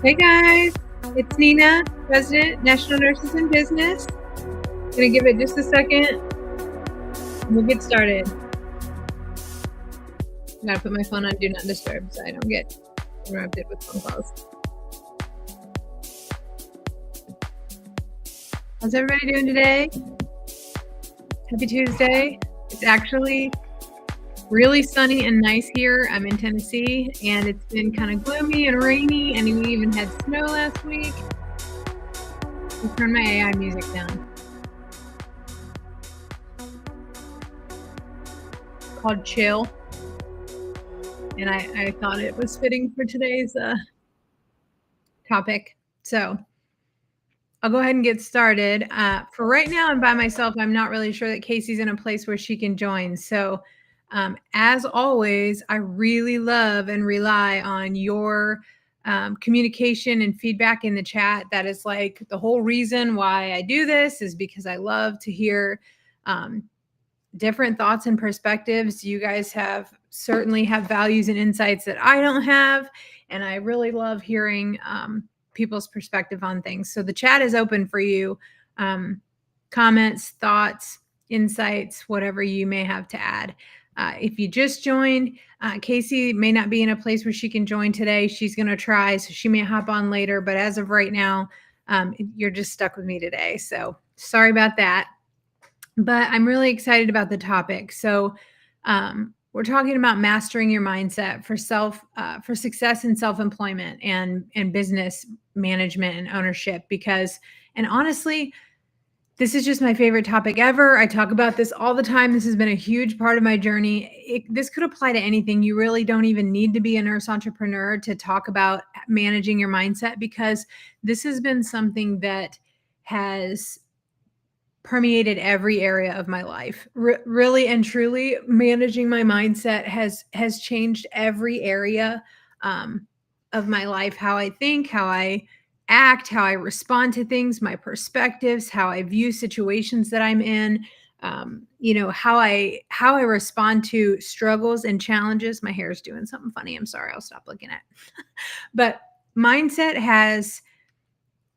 Hey guys, it's Nina, President, National Nurses in Business. Gonna give it just a second and we'll get started. I gotta put my phone on Do Not Disturb so I don't get interrupted with phone calls. How's everybody doing today? Happy Tuesday. It's actually really sunny and nice here. I'm in Tennessee and it's been kind of gloomy and rainy, and we even had snow last week. I'll turn my AI music down. It's called Chill. And I thought it was fitting for today's topic. So I'll go ahead and get started. For right now, I'm by myself. I'm not really sure that Casey's in a place where she can join. So as always, I really love and rely on your communication and feedback in the chat. That is like the whole reason why I do this, is because I love to hear different thoughts and perspectives. You guys certainly have values and insights that I don't have, and I really love hearing people's perspective on things. So the chat is open for you. Comments, thoughts, insights, whatever you may have to add. If you just joined, Casey may not be in a place where she can join today. She's going to try, so she may hop on later. But as of right now, you're just stuck with me today. So sorry about that. But I'm really excited about the topic. So we're talking about mastering your mindset for success in self-employment and business management and ownership. And honestly, this is just my favorite topic ever. I talk about this all the time. This has been a huge part of my journey. This could apply to anything. You really don't even need to be a nurse entrepreneur to talk about managing your mindset, because this has been something that has permeated every area of my life. Really and truly, managing my mindset has changed every area of my life. How I think, how I act, how I respond to things, my perspectives, how I view situations that I'm in, how I respond to struggles and challenges. My hair is doing something funny. I'm sorry. I'll stop looking at it. But mindset has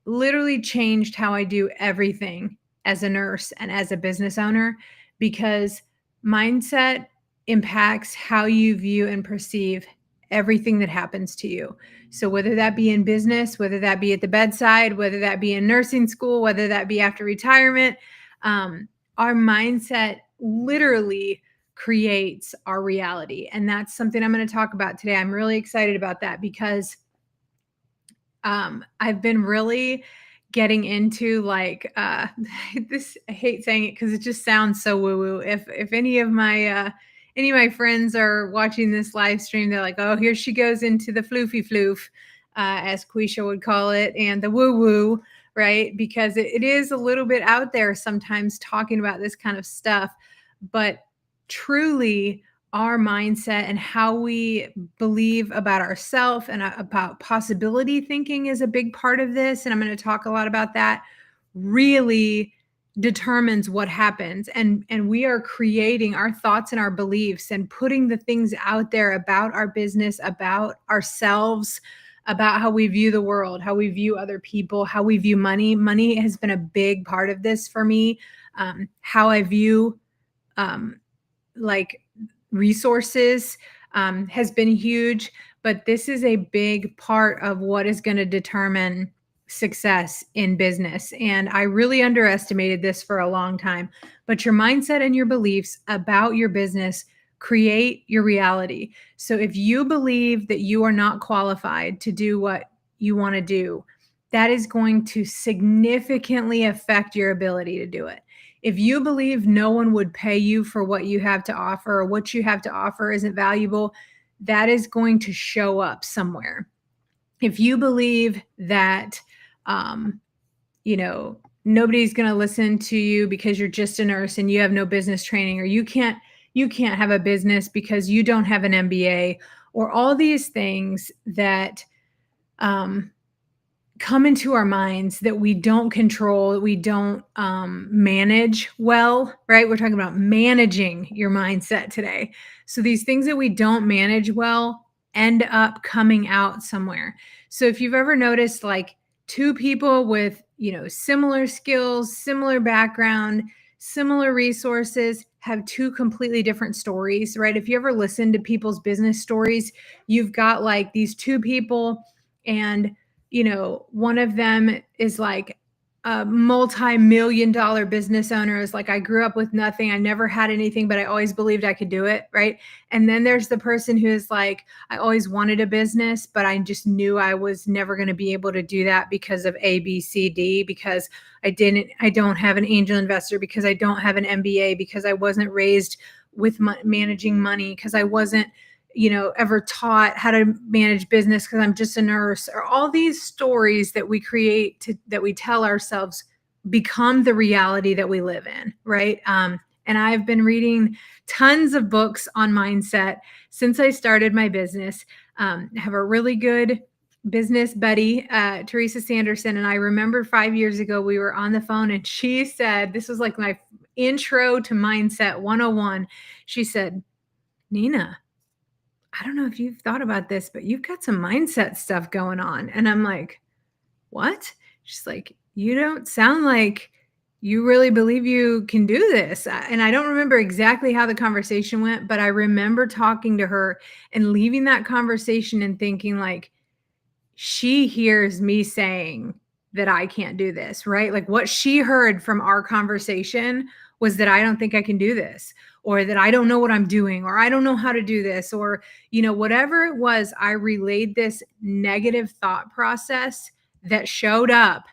literally changed how I do everything as a nurse and as a business owner, because mindset impacts how you view and perceive everything that happens to you. So whether that be in business, whether that be at the bedside, whether that be in nursing school, whether that be after retirement, our mindset literally creates our reality. And that's something I'm going to talk about today. I'm really excited about that because I've been really getting into this. I hate saying it because it just sounds so woo-woo. If any of my friends are watching this live stream, they're like, oh, here she goes into the floofy floof, as Quisha would call it, and the woo-woo, right? Because it is a little bit out there sometimes talking about this kind of stuff, but truly our mindset and how we believe about ourselves and about possibility thinking is a big part of this. And I'm going to talk a lot about that. Really determines what happens. And we are creating our thoughts and our beliefs and putting the things out there about our business, about ourselves, about how we view the world, how we view other people, how we view money. Money has been a big part of this for me. How I view resources has been huge, but this is a big part of what is going to determine success in business. And I really underestimated this for a long time, but your mindset and your beliefs about your business create your reality. So if you believe that you are not qualified to do what you want to do, that is going to significantly affect your ability to do it. If you believe no one would pay you for what you have to offer, or what you have to offer isn't valuable, that is going to show up somewhere. If you believe that, nobody's going to listen to you because you're just a nurse and you have no business training, or you can't have a business because you don't have an MBA, or all these things that come into our minds that we don't control, that we don't manage well, right? We're talking about managing your mindset today. So these things that we don't manage well end up coming out somewhere. So if you've ever noticed like two people with, similar skills, similar background, similar resources have two completely different stories, right? If you ever listen to people's business stories, you've got like these two people and one of them is like a multi-million dollar business owner is like, I grew up with nothing. I never had anything, but I always believed I could do it. Right. And then there's the person who's like, I always wanted a business, but I just knew I was never going to be able to do that because of A, B, C, D, because I don't have an angel investor, because I don't have an MBA, because I wasn't raised with managing money, because I wasn't ever taught how to manage business because I'm just a nurse, or all these stories that we create that we tell ourselves become the reality that we live in, right? And I've been reading tons of books on mindset since I started my business. I have a really good business buddy, Teresa Sanderson, and I remember 5 years ago we were on the phone and she said, this was like my intro to mindset 101. She said, Nina, I don't know if you've thought about this, but you've got some mindset stuff going on. And I'm like, what? She's like, you don't sound like you really believe you can do this. And I don't remember exactly how the conversation went, but I remember talking to her and leaving that conversation and thinking like, she hears me saying that I can't do this, right? Like what she heard from our conversation was that I don't think I can do this, or that I don't know what I'm doing, or I don't know how to do this, or, whatever it was, I relayed this negative thought process that showed up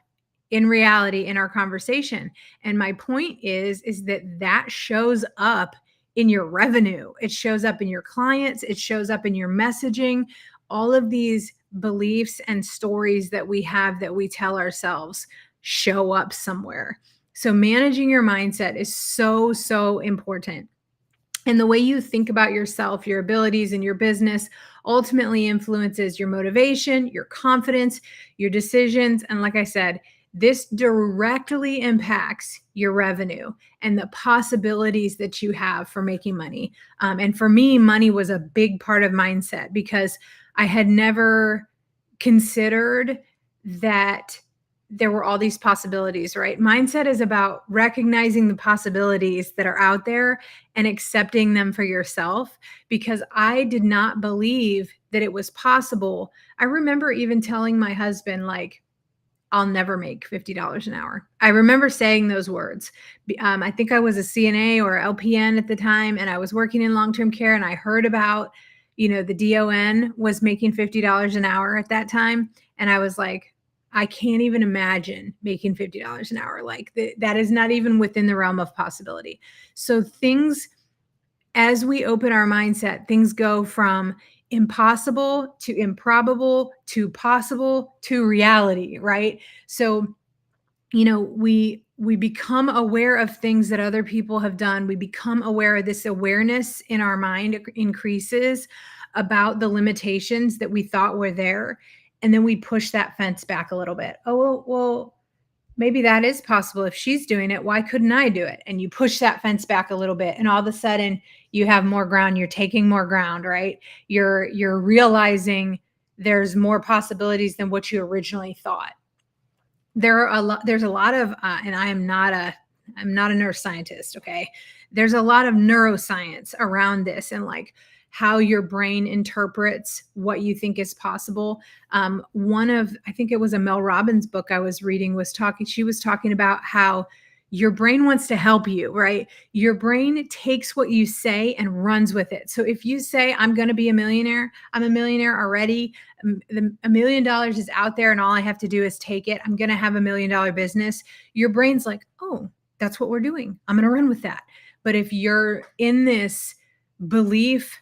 in reality in our conversation. And my point is that shows up in your revenue. It shows up in your clients. It shows up in your messaging. All of these beliefs and stories that we have that we tell ourselves show up somewhere. So managing your mindset is so, so important. And the way you think about yourself, your abilities, and your business ultimately influences your motivation, your confidence, your decisions. And like I said, this directly impacts your revenue and the possibilities that you have for making money. And for me, money was a big part of mindset because I had never considered that there were all these possibilities, right? Mindset is about recognizing the possibilities that are out there and accepting them for yourself, because I did not believe that it was possible. I remember even telling my husband, like, I'll never make $50 an hour. I remember saying those words. I think I was a CNA or LPN at the time, and I was working in long-term care, and I heard about, the DON was making $50 an hour at that time. And I was like, I can't even imagine making $50 an hour. Like that is not even within the realm of possibility. So things, as we open our mindset, things go from impossible to improbable to possible to reality, right? So, we become aware of things that other people have done. We become aware of this awareness in our mind increases about the limitations that we thought were there. And then we push that fence back a little bit. Oh, well, maybe that is possible. If she's doing it, why couldn't I do it? And you push that fence back a little bit, and all of a sudden you have more ground. You're taking more ground, right? You're realizing there's more possibilities than what you originally thought. There's a lot of and I'm not a neuroscientist, okay? There's a lot of neuroscience around this and like how your brain interprets what you think is possible. One of, I think it was a Mel Robbins book I was reading, she was talking about how your brain wants to help you, right? Your brain takes what you say and runs with it. So if you say, I'm going to be a millionaire, I'm a millionaire already, $1 million is out there and all I have to do is take it, I'm going to have $1 million business. Your brain's like, oh, that's what we're doing, I'm going to run with that. But if you're in this belief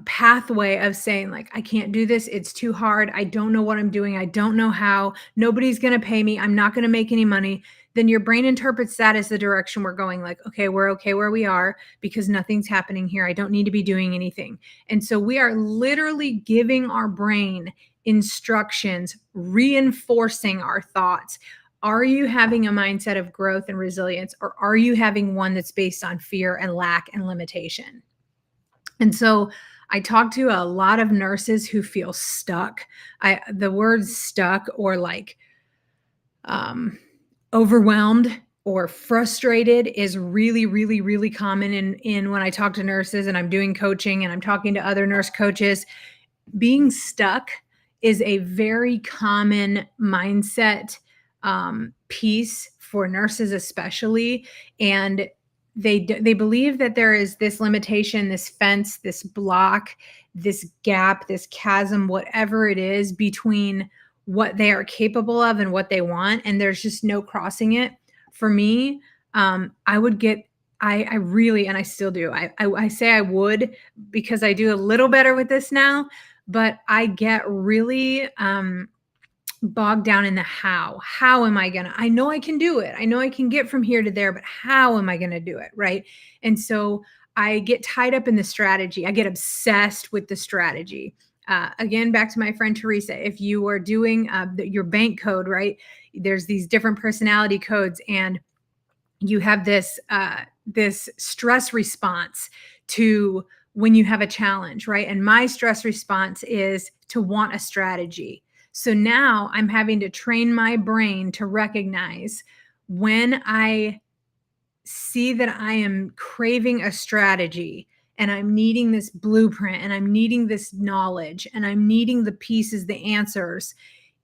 pathway of saying like, I can't do this, it's too hard, I don't know what I'm doing, I don't know how, nobody's going to pay me, I'm not going to make any money, then your brain interprets that as the direction we're going. Like, okay, we're okay where we are because nothing's happening here, I don't need to be doing anything. And so we are literally giving our brain instructions, reinforcing our thoughts. Are you having a mindset of growth and resilience, or are you having one that's based on fear and lack and limitation? And so I talk to a lot of nurses who feel stuck. The word stuck or like um, overwhelmed or frustrated is really, really, really common in when I talk to nurses and I'm doing coaching and I'm talking to other nurse coaches. Being stuck is a very common mindset piece for nurses, especially, and they believe that there is this limitation, this fence, this block, this gap, this chasm, whatever it is between what they are capable of and what they want, and there's just no crossing it. For me, I would get I really, and I still do. I say I would because I do a little better with this now, but I get really bogged down in the how. How am I going to? I know I can do it. I know I can get from here to there, but how am I going to do it? Right. And so I get tied up in the strategy. I get obsessed with the strategy. Again, back to my friend Teresa, if you are doing your bank code, right, there's these different personality codes, and you have this stress response to when you have a challenge, right? And my stress response is to want a strategy. So now I'm having to train my brain to recognize when I see that I am craving a strategy and I'm needing this blueprint and I'm needing this knowledge and I'm needing the pieces, the answers.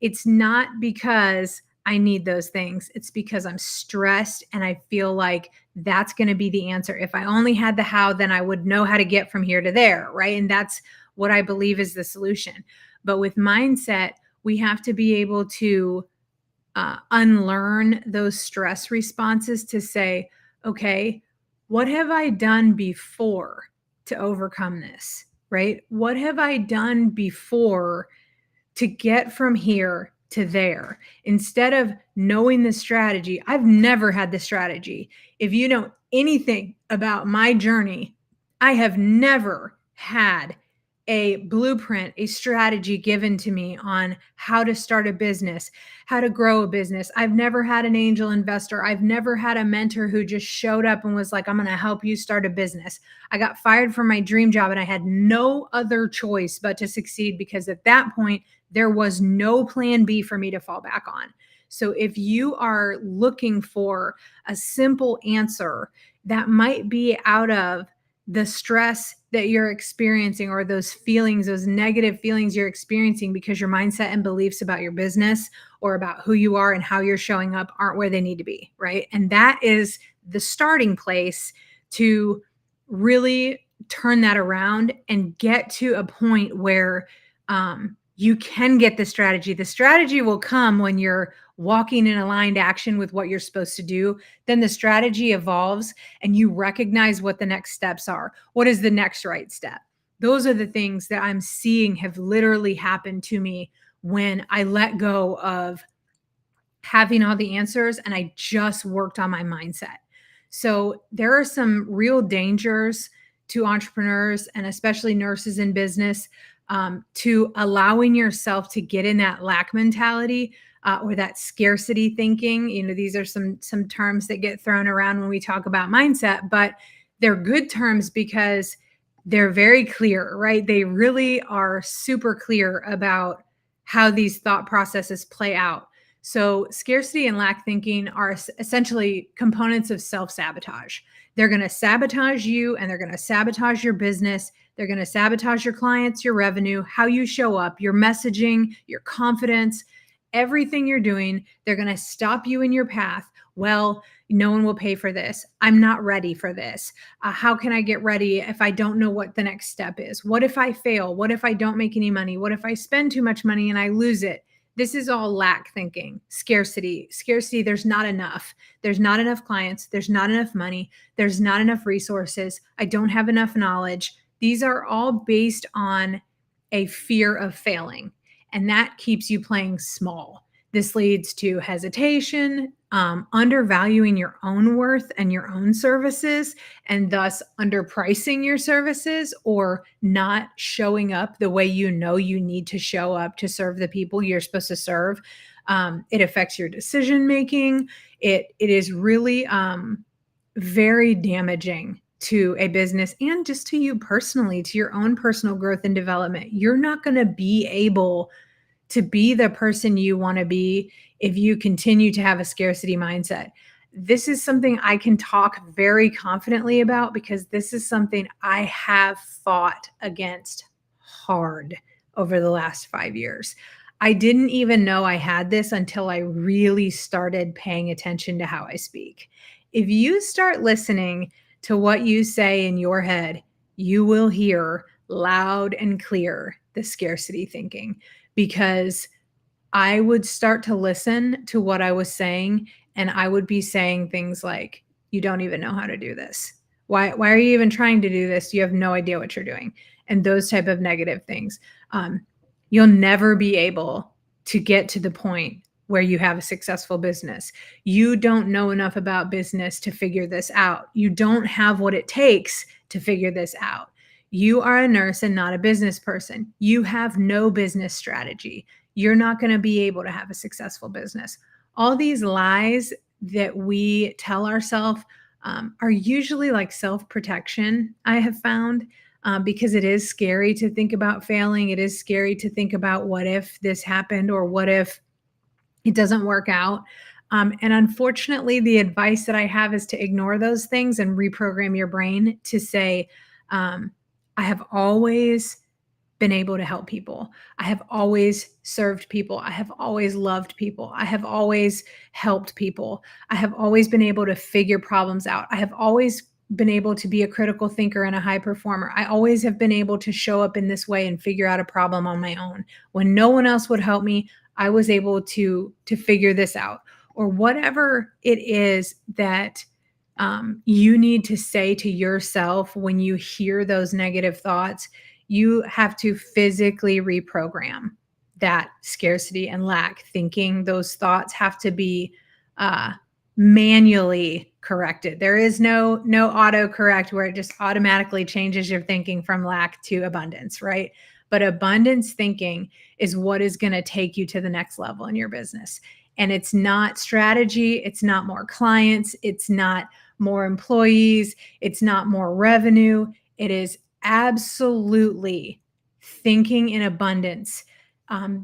It's not because I need those things. It's because I'm stressed and I feel like that's going to be the answer. If I only had the how, then I would know how to get from here to there, right? And that's what I believe is the solution. But with mindset, we have to be able to unlearn those stress responses to say, okay, what have I done before to overcome this, right? What have I done before to get from here to there? Instead of knowing the strategy, I've never had the strategy. If you know anything about my journey, I have never had a blueprint, a strategy given to me on how to start a business, how to grow a business. I've never had an angel investor. I've never had a mentor who just showed up and was like, I'm going to help you start a business. I got fired from my dream job and I had no other choice but to succeed, because at that point, there was no plan B for me to fall back on. So if you are looking for a simple answer that might be out of the stress that you're experiencing or those feelings, those negative feelings you're experiencing because your mindset and beliefs about your business or about who you are and how you're showing up aren't where they need to be, right? And that is the starting place to really turn that around and get to a point where you can get the strategy. The strategy will come when you're walking in aligned action with what you're supposed to do. Then the strategy evolves and you recognize what the next steps are. What is the next right step? Those are the things that I'm seeing have literally happened to me when I let go of having all the answers and I just worked on my mindset. So there are some real dangers to entrepreneurs and especially nurses in business, to allowing yourself to get in that lack mentality, or that scarcity thinking. You know, these are some terms that get thrown around when we talk about mindset, but they're good terms because they're very clear, right? They really are super clear about how these thought processes play out. So scarcity and lack thinking are essentially components of self-sabotage. They're going to sabotage you and they're going to sabotage your business. They're going to sabotage your clients, your revenue, how you show up, your messaging, your confidence, everything you're doing. They're going to stop you in your path. Well, no one will pay for this. I'm not ready for this. How can I get ready if I don't know what the next step is? What if I fail? What if I don't make any money? What if I spend too much money and I lose it? This is all lack thinking. Scarcity, there's not enough. There's not enough clients. There's not enough money. There's not enough resources. I don't have enough knowledge. These are all based on a fear of failing, and that keeps you playing small. This leads to hesitation, undervaluing your own worth and your own services, and thus underpricing your services or not showing up the way you know you need to show up to serve the people you're supposed to serve. It affects your decision making. It is really very damaging to a business and just to you personally, to your own personal growth and development. You're not going to be able to be the person you want to be if you continue to have a scarcity mindset. This is something I can talk very confidently about because this is something I have fought against hard over the last 5 years. I didn't even know I had this until I really started paying attention to how I speak. If you start listening to what you say in your head, you will hear loud and clear the scarcity thinking, because I would start to listen to what I was saying and I would be saying things like, "You don't even know how to do this. Why are you even trying to do this? You have no idea what you're doing." And those type of negative things. Um, you'll never be able to get to the point where you have a successful business. You don't know enough about business to figure this out. You don't have what it takes to figure this out. You are a nurse and not a business person. You have no business strategy. You're not going to be able to have a successful business. All these lies that we tell ourselves are usually like self-protection, I have found, because it is scary to think about failing. It is scary to think about what if this happened or what if it doesn't work out. And unfortunately, the advice that I have is to ignore those things and reprogram your brain to say, I have always been able to help people. I have always served people. I have always loved people. I have always helped people. I have always been able to figure problems out. I have always been able to be a critical thinker and a high performer. I always have been able to show up in this way and figure out a problem on my own. When no one else would help me, I was able to figure this out. Or whatever it is that you need to say to yourself when you hear those negative thoughts, you have to physically reprogram that scarcity and lack thinking. Those thoughts have to be manually corrected. There is no autocorrect where it just automatically changes your thinking from lack to abundance, right? But abundance thinking is what is going to take you to the next level in your business. And it's not strategy, it's not more clients, it's not more employees, it's not more revenue. It is absolutely thinking in abundance.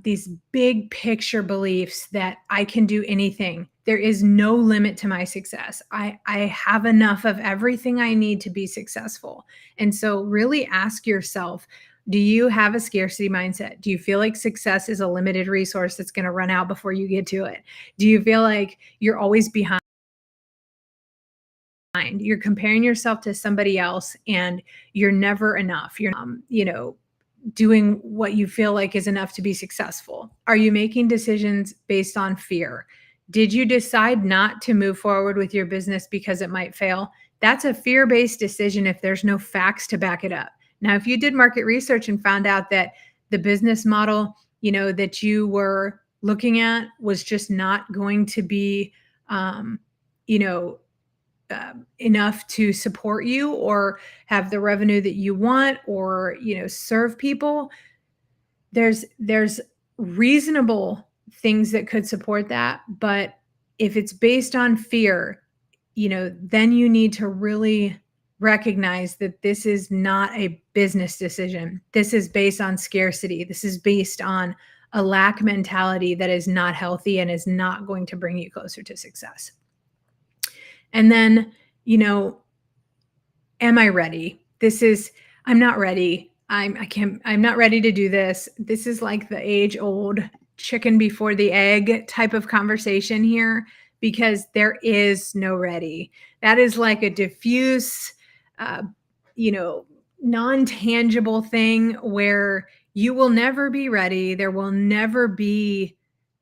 These big picture beliefs that I can do anything. There is no limit to my success. I have enough of everything I need to be successful. And so really ask yourself, do you have a scarcity mindset? Do you feel like success is a limited resource that's going to run out before you get to it? Do you feel like you're always behind? You're comparing yourself to somebody else and you're never enough. You're, doing what you feel like is enough to be successful. Are you making decisions based on fear? Did you decide not to move forward with your business because it might fail? That's a fear-based decision if there's no facts to back it up. Now, if you did market research and found out that the business model, that you were looking at was just not going to be, you know, enough to support you or have the revenue that you want or serve people, there's reasonable things that could support that. But if it's based on fear, then you need to really recognize that this is not a business decision. This is based on scarcity. This is based on a lack mentality that is not healthy and is not going to bring you closer to success. And then, am I ready? I'm not ready. I'm not ready to do this. This is like the age old chicken before the egg type of conversation here, because there is no ready. That is like a diffuse, non-tangible thing where you will never be ready. There will never be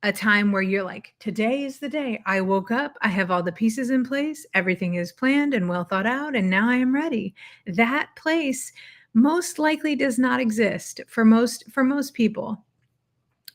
a time where you're like, today is the day. I woke up, I have all the pieces in place, everything is planned and well thought out, and now I am ready. That place most likely does not exist for most people.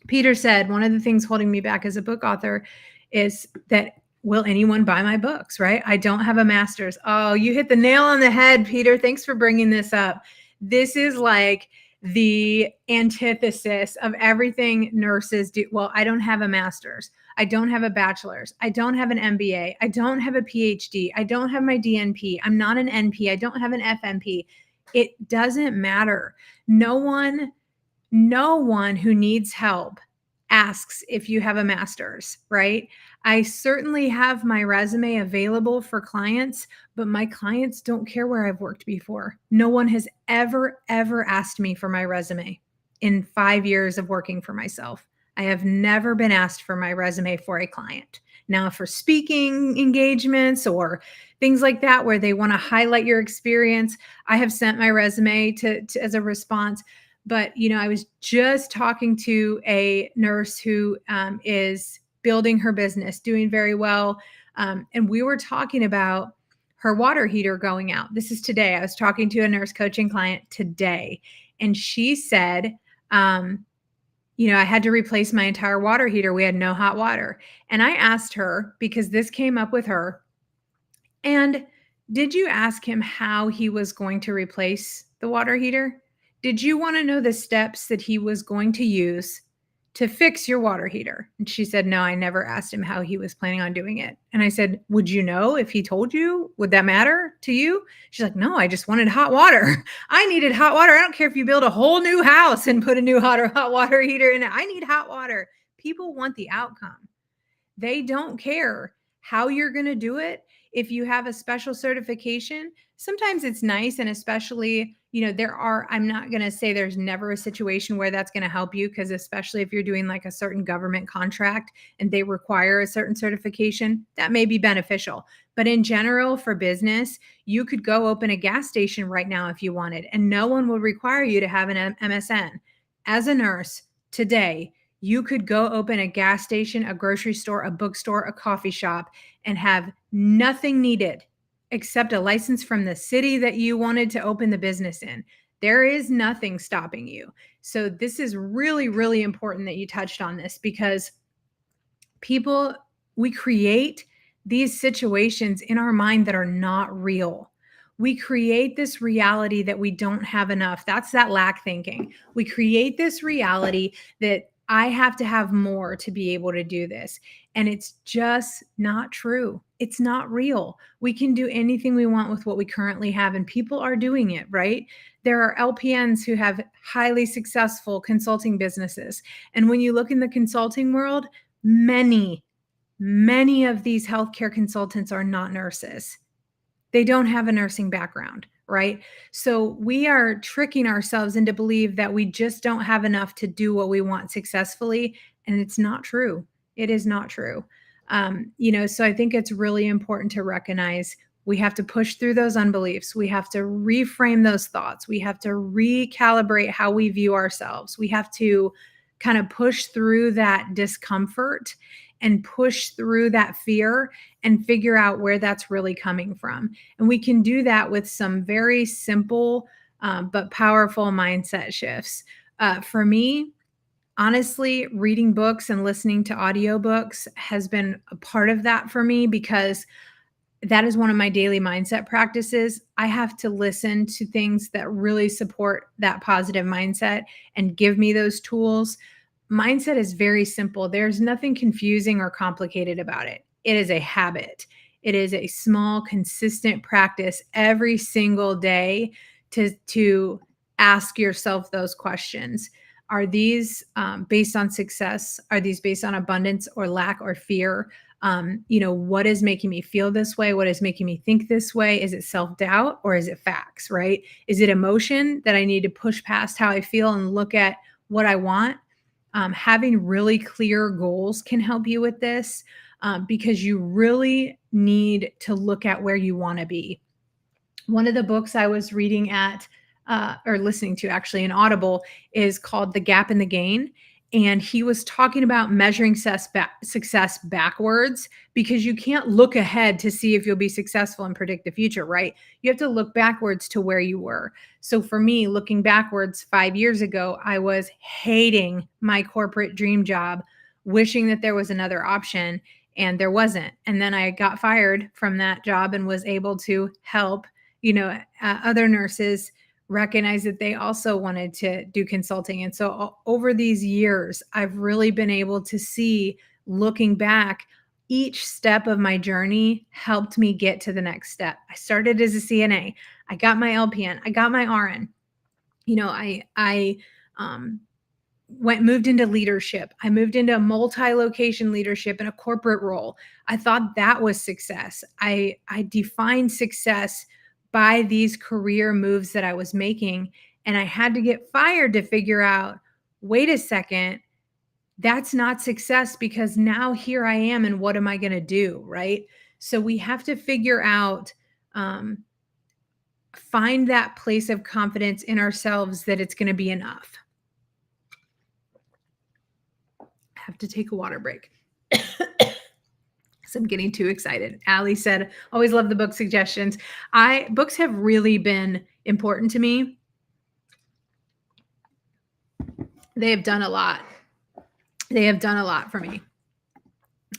Peter said, one of the things holding me back as a book author is that, will anyone buy my books, right? I don't have a master's. Oh, you hit the nail on the head, Peter. Thanks for bringing this up. This is like the antithesis of everything nurses do. Well, I don't have a master's. I don't have a bachelor's. I don't have an MBA. I don't have a PhD. I don't have my DNP. I'm not an NP. I don't have an FNP. It doesn't matter. No one who needs help asks if you have a master's, right? I certainly have my resume available for clients, but my clients don't care where I've worked before. No one has ever asked me for my resume in 5 years of working for myself. I have never been asked for my resume for a client. Now, for speaking engagements or things like that, where they want to highlight your experience, I have sent my resume to as a response. But, I was just talking to a nurse who is building her business, doing very well. And we were talking about her water heater going out. This is today. I was talking to a nurse coaching client today, and she said, I had to replace my entire water heater. We had no hot water. And I asked her, because this came up with her, and did you ask him how he was going to replace the water heater? Did you want to know the steps that he was going to use to fix your water heater? And she said, no, I never asked him how he was planning on doing it. And I said, would you know if he told you? Would that matter to you? She's like, no, I just wanted hot water. I needed hot water. I don't care if you build a whole new house and put a new hot water heater in it. I need hot water. People want the outcome. They don't care how you're going to do it. If you have a special certification, sometimes it's nice. And especially, I'm not going to say there's never a situation where that's going to help you, because especially if you're doing like a certain government contract and they require a certain certification, that may be beneficial. But in general, for business, you could go open a gas station right now if you wanted, and no one will require you to have an MSN. As a nurse today, you could go open a gas station, a grocery store, a bookstore, a coffee shop, and have nothing needed except a license from the city that you wanted to open the business in. There is nothing stopping you. So this is really, really important that you touched on this, because we create these situations in our mind that are not real. We create this reality that we don't have enough. That's that lack thinking. We create this reality that I have to have more to be able to do this. And it's just not true. It's not real. We can do anything we want with what we currently have, and people are doing it, right? There are LPNs who have highly successful consulting businesses. And when you look in the consulting world, many of these healthcare consultants are not nurses. They don't have a nursing background, right? So we are tricking ourselves into believe that we just don't have enough to do what we want successfully. And it's not true. It is not true. So I think it's really important to recognize we have to push through those unbeliefs. We have to reframe those thoughts. We have to recalibrate how we view ourselves. We have to kind of push through that discomfort and push through that fear and figure out where that's really coming from. And we can do that with some very simple but powerful mindset shifts. For me, honestly, reading books and listening to audiobooks has been a part of that for me, because that is one of my daily mindset practices. I have to listen to things that really support that positive mindset and give me those tools. Mindset is very simple. There's nothing confusing or complicated about it. It is a habit. It is a small, consistent practice every single day to ask yourself those questions. Are these based on success? Are these based on abundance or lack or fear? What is making me feel this way? What is making me think this way? Is it self-doubt or is it facts, right? Is it emotion that I need to push past how I feel and look at what I want? Having really clear goals can help you with this, because you really need to look at where you want to be. One of the books I was reading or listening to actually in Audible is called The Gap and the Gain. And he was talking about measuring success backwards, because you can't look ahead to see if you'll be successful and predict the future, right? You have to look backwards to where you were. So for me, looking backwards 5 years ago, I was hating my corporate dream job, wishing that there was another option, and there wasn't. And then I got fired from that job and was able to help, other nurses recognized that they also wanted to do consulting. And so over these years, I've really been able to see, looking back, each step of my journey helped me get to the next step. I started as a CNA. I got my LPN. I got my RN. I um, moved into leadership. I moved into multi-location leadership in a corporate role. I thought that was success. I defined success by these career moves that I was making, and I had to get fired to figure out, wait a second, that's not success, because now here I am and what am I going to do, right? So we have to figure out, um, find that place of confidence in ourselves that it's going to be enough. Have to take a water break. So I'm getting too excited. Allie said, always love the book suggestions. Books have really been important to me. They have done a lot. They have done a lot for me.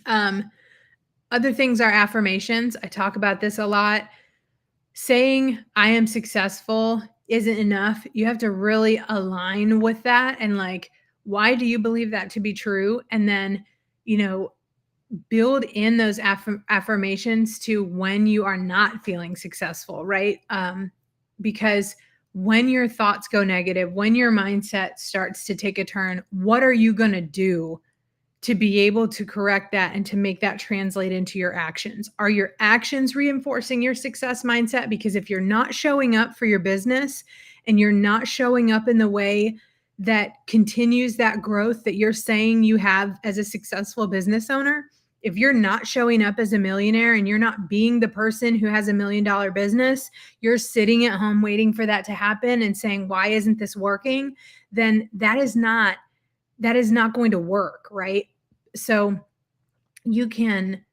Other things are affirmations. I talk about this a lot. Saying I am successful isn't enough. You have to really align with that, and like, why do you believe that to be true? And then, build in those affirmations to when you are not feeling successful, right? Because when your thoughts go negative, when your mindset starts to take a turn, what are you going to do to be able to correct that and to make that translate into your actions? Are your actions reinforcing your success mindset? Because if you're not showing up for your business and you're not showing up in the way that continues that growth that you're saying you have as a successful business owner, if you're not showing up as a millionaire and you're not being the person who has $1 million business, you're sitting at home waiting for that to happen and saying, why isn't this working? Then that is not going to work, right? So you can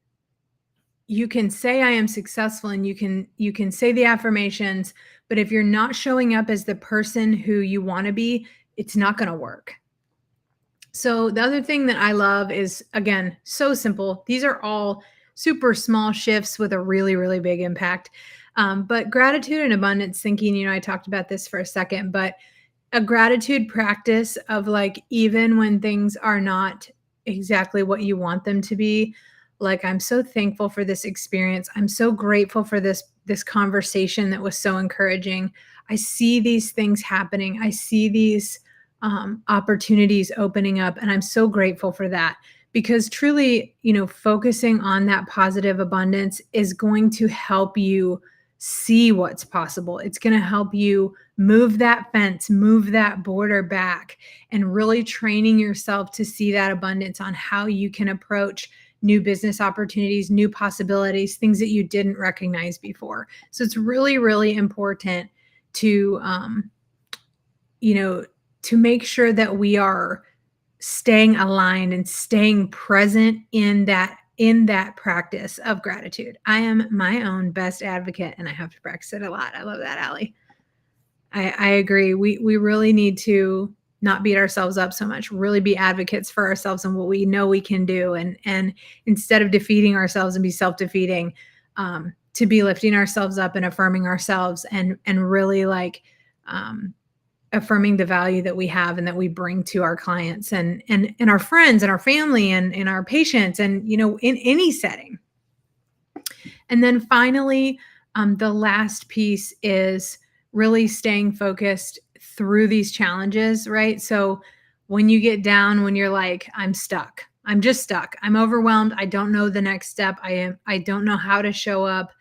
say I am successful, and you can say the affirmations, but if you're not showing up as the person who you want to be, it's not going to work. So the other thing that I love is, again, so simple. These are all super small shifts with a really, really big impact. But gratitude and abundance thinking, I talked about this for a second, but a gratitude practice of, like, even when things are not exactly what you want them to be, like, I'm so thankful for this experience. I'm so grateful for this conversation that was so encouraging. I see these things happening. I see these opportunities opening up, and I'm so grateful for that, because truly, focusing on that positive abundance is going to help you see what's possible. It's going to help you move that fence, move that border back, and really training yourself to see that abundance on how you can approach new business opportunities, new possibilities, things that you didn't recognize before. So it's really, really important to, to make sure that we are staying aligned and staying present in that practice of gratitude. I am my own best advocate, and I have to practice it a lot. I love that, Allie. I agree. We really need to not beat ourselves up so much, really be advocates for ourselves and what we know we can do. And instead of defeating ourselves and be self-defeating, to be lifting ourselves up and affirming ourselves, and really, like, affirming the value that we have and that we bring to our clients and our friends and our family and our patients, and, in any setting. And then finally, the last piece is really staying focused through these challenges, right? So when you get down, when you're like, I'm stuck, I'm just stuck, I'm overwhelmed, I don't know the next step, I don't know how to show up.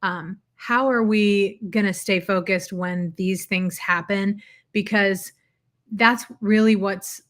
How are we going to stay focused when these things happen? Because that's really what's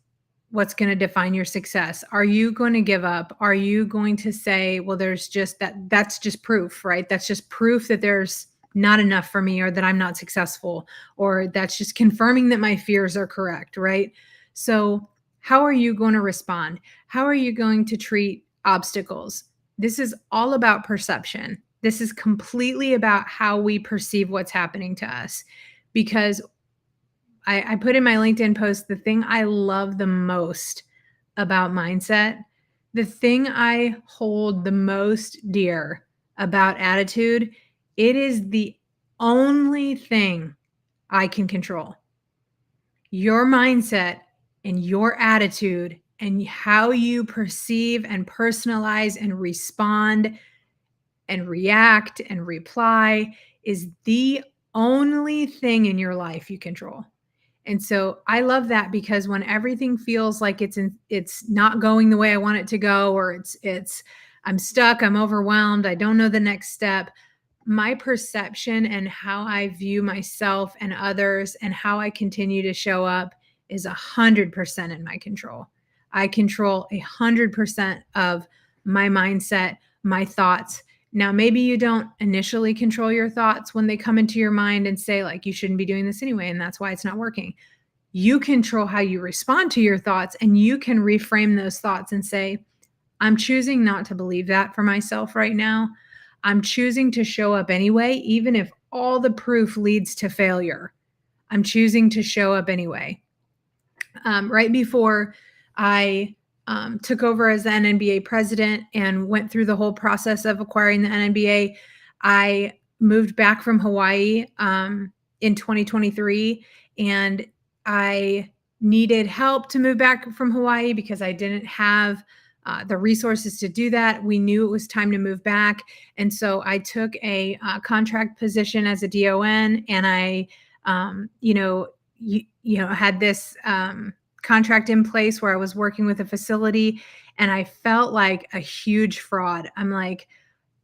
going to define your success. Are you going to give up? Are you going to say, well, there's just that's just proof, right? That's just proof that there's not enough for me, or that I'm not successful, or that's just confirming that my fears are correct, right? So how are you going to respond? How are you going to treat obstacles? This is all about perception. This is completely about how we perceive what's happening to us. Because I put in my LinkedIn post, the thing I love the most about mindset, the thing I hold the most dear about attitude, it is the only thing I can control. Your mindset and your attitude and how you perceive and personalize and respond and react and reply is the only thing in your life you control. And so I love that because when everything feels like it's not going the way I want it to go, or it's I'm stuck, I'm overwhelmed, I don't know the next step, my perception and how I view myself and others and how I continue to show up is 100% in my control. I control 100% of my mindset, my thoughts. Now, maybe you don't initially control your thoughts when they come into your mind and say, like, you shouldn't be doing this anyway, and that's why it's not working. You control how you respond to your thoughts, and you can reframe those thoughts and say, I'm choosing not to believe that for myself right now. I'm choosing to show up anyway, even if all the proof leads to failure. I'm choosing to show up anyway. Right before I took over as the NNBA president and went through the whole process of acquiring the NNBA, I moved back from Hawaii in 2023, and I needed help to move back from Hawaii because I didn't have the resources to do that. We knew it was time to move back. And so I took a contract position as a DON, and I, had this contract in place where I was working with a facility, and I felt like a huge fraud. I'm like,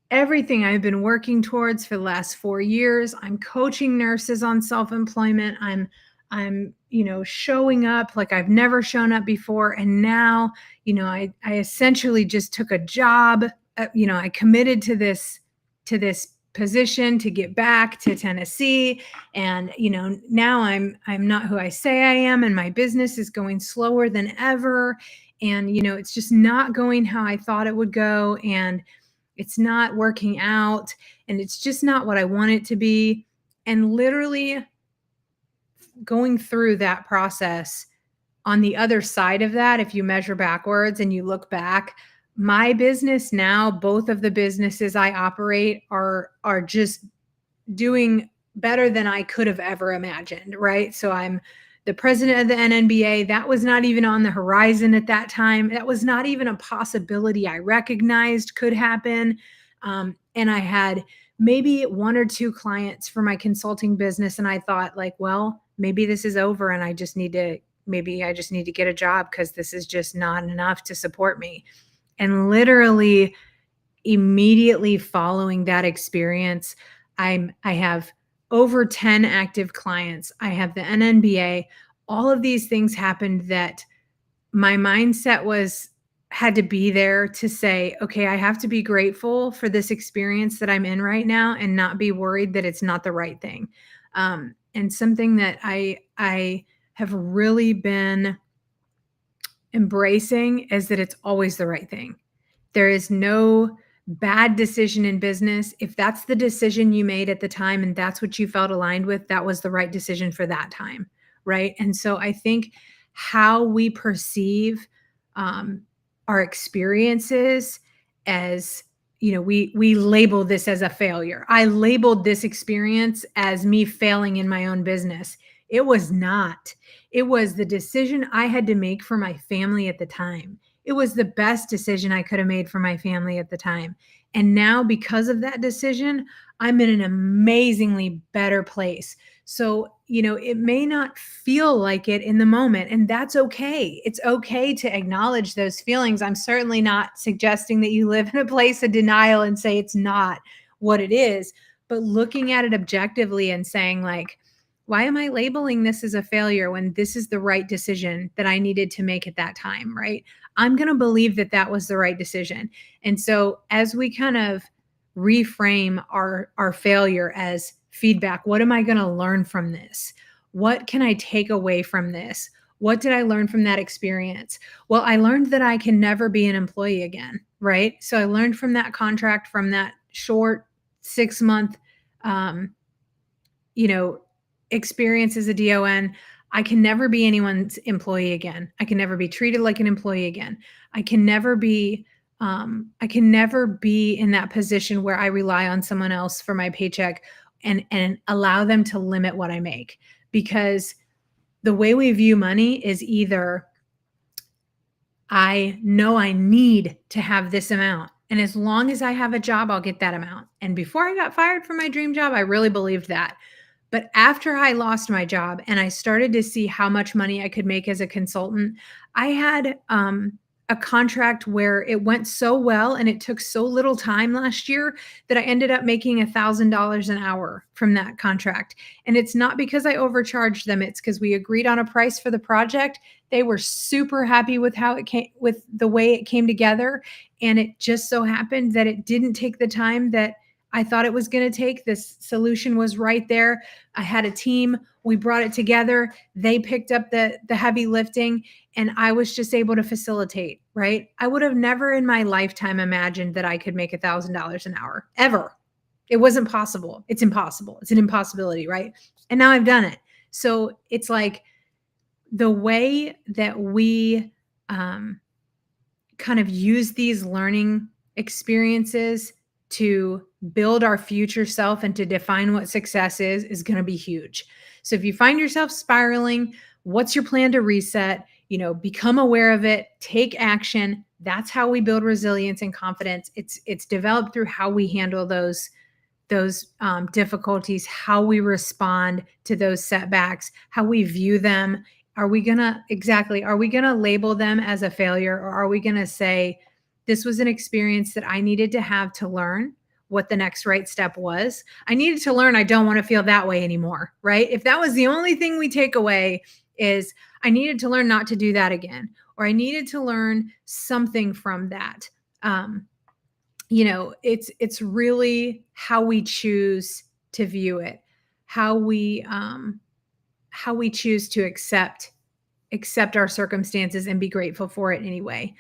everything I've been working towards for the last 4 years, I'm coaching nurses on self-employment. I'm showing up like I've never shown up before. And now, I essentially just took a job. I committed to this position to get back to Tennessee. And, now I'm not who I say I am, and my business is going slower than ever. And, it's just not going how I thought it would go. And it's not working out, and it's just not what I want it to be. And literally going through that process, on the other side of that, if you measure backwards and you look back, my business now, both of the businesses I operate are just doing better than I could have ever imagined, right? So I'm the president of the NNBA. That was not even on the horizon at that time. That was not even a possibility I recognized could happen. And I had maybe one or two clients for my consulting business. And I thought, like, well, maybe this is over and maybe I just need to get a job because this is just not enough to support me. And literally immediately following that experience, I have over 10 active clients. I have the NNBA. All of these things happened that my mindset had to be there to say, okay, I have to be grateful for this experience that I'm in right now and not be worried that it's not the right thing. And something that I have really been embracing is that it's always the right thing. There is no bad decision in business. If that's the decision you made at the time and that's what you felt aligned with, that was the right decision for that time, right? And so I think how we perceive our experiences as, we label this as a failure. I labeled this experience as me failing in my own business. It was not. It was the decision I had to make for my family at the time. It was the best decision I could have made for my family at the time. And now, because of that decision, I'm in an amazingly better place. So, it may not feel like it in the moment, and that's okay. It's okay to acknowledge those feelings. I'm certainly not suggesting that you live in a place of denial and say it's not what it is, but looking at it objectively and saying, like, why am I labeling this as a failure when this is the right decision that I needed to make at that time, right? I'm going to believe that that was the right decision. And so as we kind of reframe our failure as feedback, what am I going to learn from this? What can I take away from this? What did I learn from that experience? Well, I learned that I can never be an employee again, right? So I learned from that contract, from that short 6-month, experience as a DON. I can never be anyone's employee again. I can never be treated like an employee again. I can never be in that position where I rely on someone else for my paycheck and allow them to limit what I make, because the way we view money is either I know I need to have this amount. And as long as I have a job, I'll get that amount. And before I got fired from my dream job, I really believed that. But after I lost my job and I started to see how much money I could make as a consultant, I had a contract where it went so well and it took so little time last year that I ended up making $1,000 an hour from that contract. And it's not because I overcharged them, it's because we agreed on a price for the project. They were super happy with how it came, with the way it came together. And it just so happened that it didn't take the time that I thought it was going to take. This solution was right there. I had a team. We brought it together. They picked up the heavy lifting, and I was just able to facilitate, right? I would have never in my lifetime imagined that I could make $1,000 an hour, ever. It wasn't possible. It's impossible. It's an impossibility, right? And now I've done it. So it's like the way that we kind of use these learning experiences to build our future self and to define what success is going to be huge. So if you find yourself spiraling, what's your plan to reset? Become aware of it, take action. That's how we build resilience and confidence. It's developed through how we handle those difficulties, how we respond to those setbacks, how we view them. Are we going to label them as a failure, or are we going to say, this was an experience that I needed to have to learn what the next right step was. I needed to learn I don't want to feel that way anymore, right? If that was the only thing we take away, is I needed to learn not to do that again, or I needed to learn something from that. It's really how we choose to view it, how we choose to accept our circumstances and be grateful for it anyway.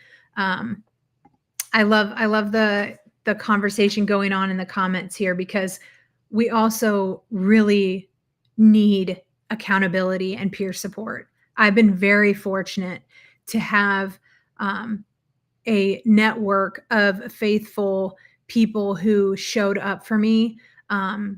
I love the conversation going on in the comments here, because we also really need accountability and peer support. I've been very fortunate to have a network of faithful people who showed up for me, and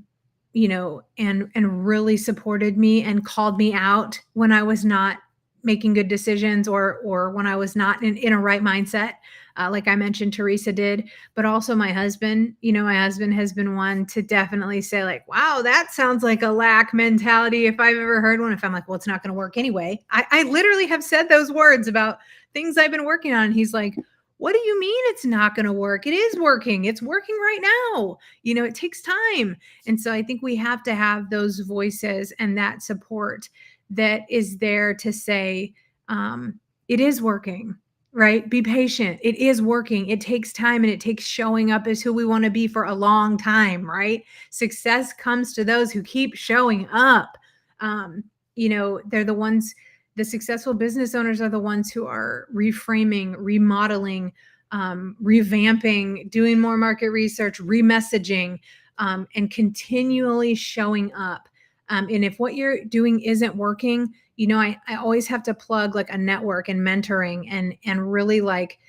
really supported me and called me out when I was not making good decisions, or when I was not in a right mindset. Like I mentioned, Teresa did, but also my husband. My husband has been one to definitely say, like, wow, that sounds like a lack mentality, if I've ever heard one. If I'm like, well, it's not going to work anyway. I literally have said those words about things I've been working on. And he's like, what do you mean it's not going to work? It is working. It's working right now. It takes time. And so I think we have to have those voices and that support that is there to say, it is working, right? Be patient. It is working. It takes time, and it takes showing up as who we want to be for a long time, right? Success comes to those who keep showing up. They're the ones, the successful business owners are the ones who are reframing, remodeling, revamping, doing more market research, remessaging, and continually showing up. And if what you're doing isn't working, I always have to plug like a network and mentoring, and really, like,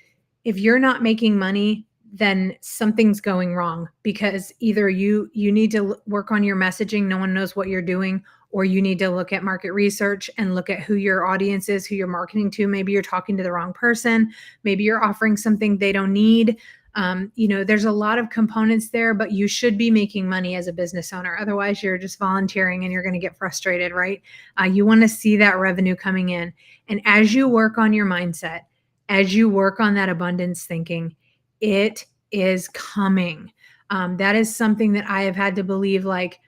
if you're not making money, then something's going wrong, because either you need to work on your messaging. No one knows what you're doing. Or you need to look at market research and look at who your audience is, who you're marketing to. Maybe you're talking to the wrong person. Maybe you're offering something they don't need. There's a lot of components there, but you should be making money as a business owner. Otherwise, you're just volunteering and you're going to get frustrated, right? You want to see that revenue coming in. And as you work on your mindset, as you work on that abundance thinking, it is coming. That is something that I have had to believe. Like,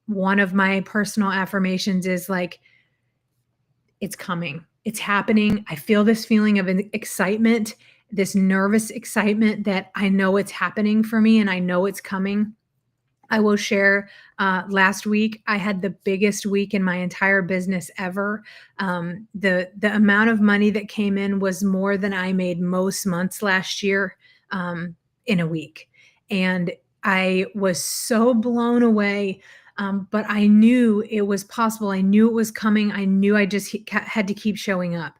one of my personal affirmations is like, it's coming. It's happening. I feel this feeling of excitement, this nervous excitement that I know it's happening for me and I know it's coming. I will share, last week, I had the biggest week in my entire business ever. The amount of money that came in was more than I made most months last year, in a week. And I was so blown away. But I knew it was possible. I knew it was coming. I knew I just had to keep showing up.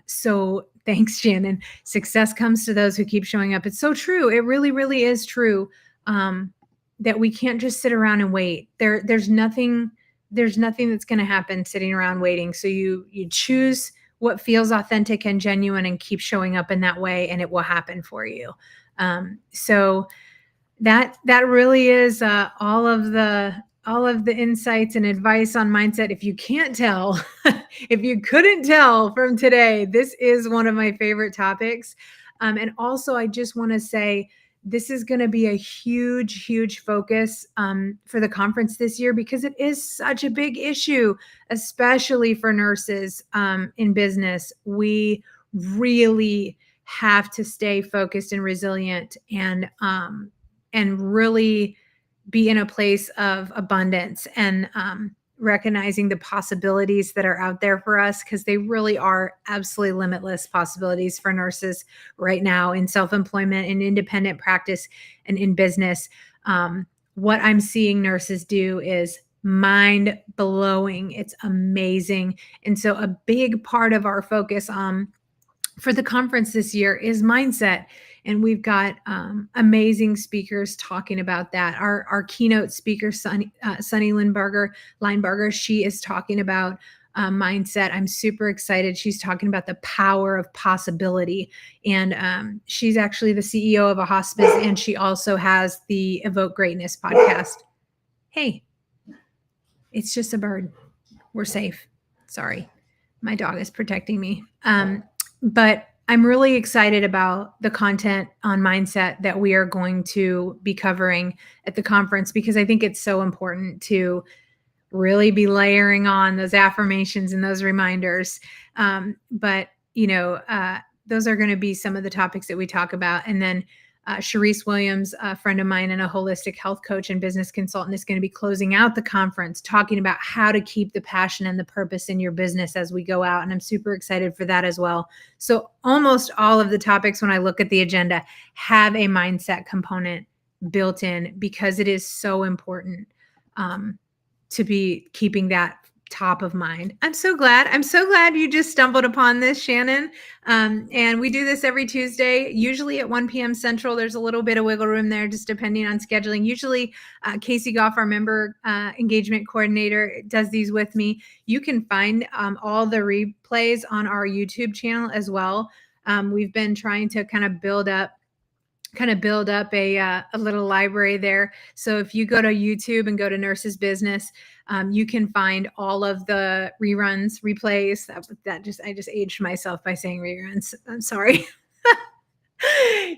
So thanks, Shannon. Success comes to those who keep showing up. It's so true. It really, really is true, that we can't just sit around and wait. There's nothing there's nothing that's going to happen sitting around waiting. So you choose what feels authentic and genuine and keep showing up in that way, and it will happen for you. So that really is all of the insights and advice on mindset. If you can't tell, if you couldn't tell from today, this is one of my favorite topics. And also, I just want to say this is going to be a huge, huge focus for the conference this year because it is such a big issue, especially for nurses in business. We really have to stay focused and resilient and really be in a place of abundance and recognizing the possibilities that are out there for us, because they really are absolutely limitless possibilities for nurses right now in self-employment and independent practice and in business. What I'm seeing nurses do is mind blowing. It's amazing. And so a big part of our focus for the conference this year is mindset. And we've got amazing speakers talking about that. Our keynote speaker, Sunny Linebarger, she is talking about mindset. I'm super excited. She's talking about the power of possibility. And she's actually the CEO of a hospice, and she also has the Evoke Greatness podcast. Hey, it's just a bird. We're safe. Sorry. My dog is protecting me. But I'm really excited about the content on mindset that we are going to be covering at the conference, because I think it's so important to really be layering on those affirmations and those reminders. But those are going to be some of the topics that we talk about. And then Sharice Williams, a friend of mine and a holistic health coach and business consultant, is going to be closing out the conference talking about how to keep the passion and the purpose in your business as we go out. And I'm super excited for that as well. So almost all of the topics, when I look at the agenda, have a mindset component built in, because it is so important to be keeping that top of mind. I'm so glad you just stumbled upon this, Shannon. And we do this every Tuesday, usually at 1 p.m. Central. There's a little bit of wiggle room there, just depending on scheduling. Usually Casey Goff, our member engagement coordinator, does these with me. You can find all the replays on our YouTube channel as well. We've been trying to kind of build up a little library there. So if you go to YouTube and go to Nurses Business, you can find all of the replays. I just aged myself by saying reruns. I'm sorry.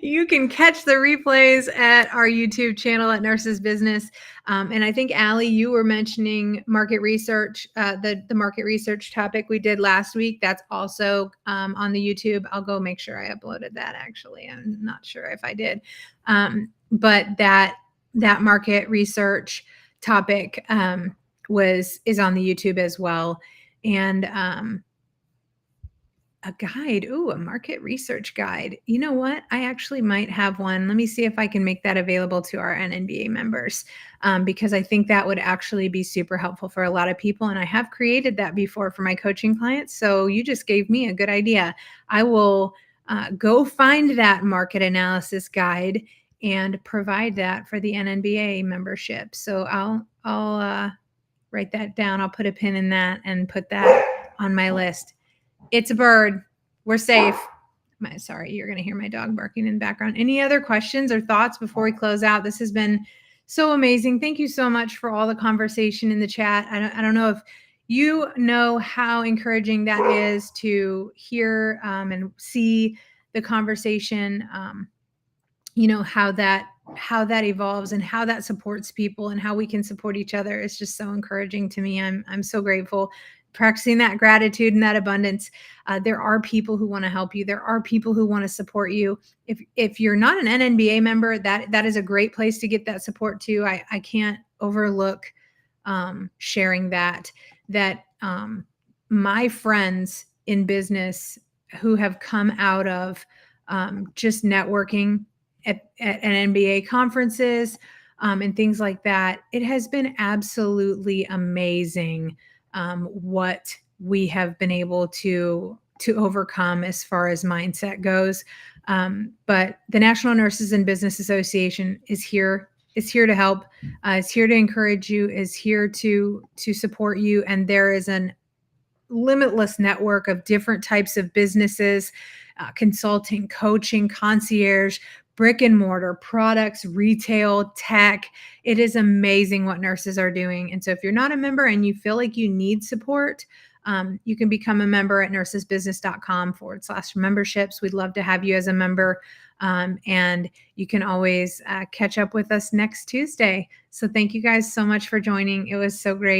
You can catch the replays at our YouTube channel at Nurses Business. And I think, Allie, you were mentioning market research, the market research topic we did last week. That's also on the YouTube. I'll go make sure I uploaded that, actually. I'm not sure if I did. But that market research topic is on the YouTube as well. And a guide. Ooh, a market research guide. You know what? I actually might have one. Let me see if I can make that available to our NNBA members, because I think that would actually be super helpful for a lot of people. And I have created that before for my coaching clients. So you just gave me a good idea. I will go find that market analysis guide and provide that for the NNBA membership. So I'll write that down. I'll put a pin in that and put that on my list. It's a bird. We're safe. Sorry, you're going to hear my dog barking in the background. Any other questions or thoughts before we close out? This has been so amazing. Thank you so much for all the conversation in the chat. I don't know if you know how encouraging that is to hear and see the conversation, how that evolves and how that supports people and how we can support each other. It's just so encouraging to me. I'm so grateful. Practicing that gratitude and that abundance. There are people who want to help you. There are people who want to support you. If you're not an NNBA member, that is a great place to get that support too. I can't overlook sharing that my friends in business who have come out of just networking at NNBA conferences and things like that, it has been absolutely amazing what we have been able to overcome as far as mindset goes. But the National Nurses in Business Association is here is here to help, is here to encourage you, is here to support you, and there is an limitless network of different types of businesses, consulting, coaching, concierge, brick and mortar, products, retail, tech. It is amazing what nurses are doing. And so if you're not a member and you feel like you need support, you can become a member at nursesbusiness.com/memberships. We'd love to have you as a member. And you can always catch up with us next Tuesday. So thank you guys so much for joining. It was so great.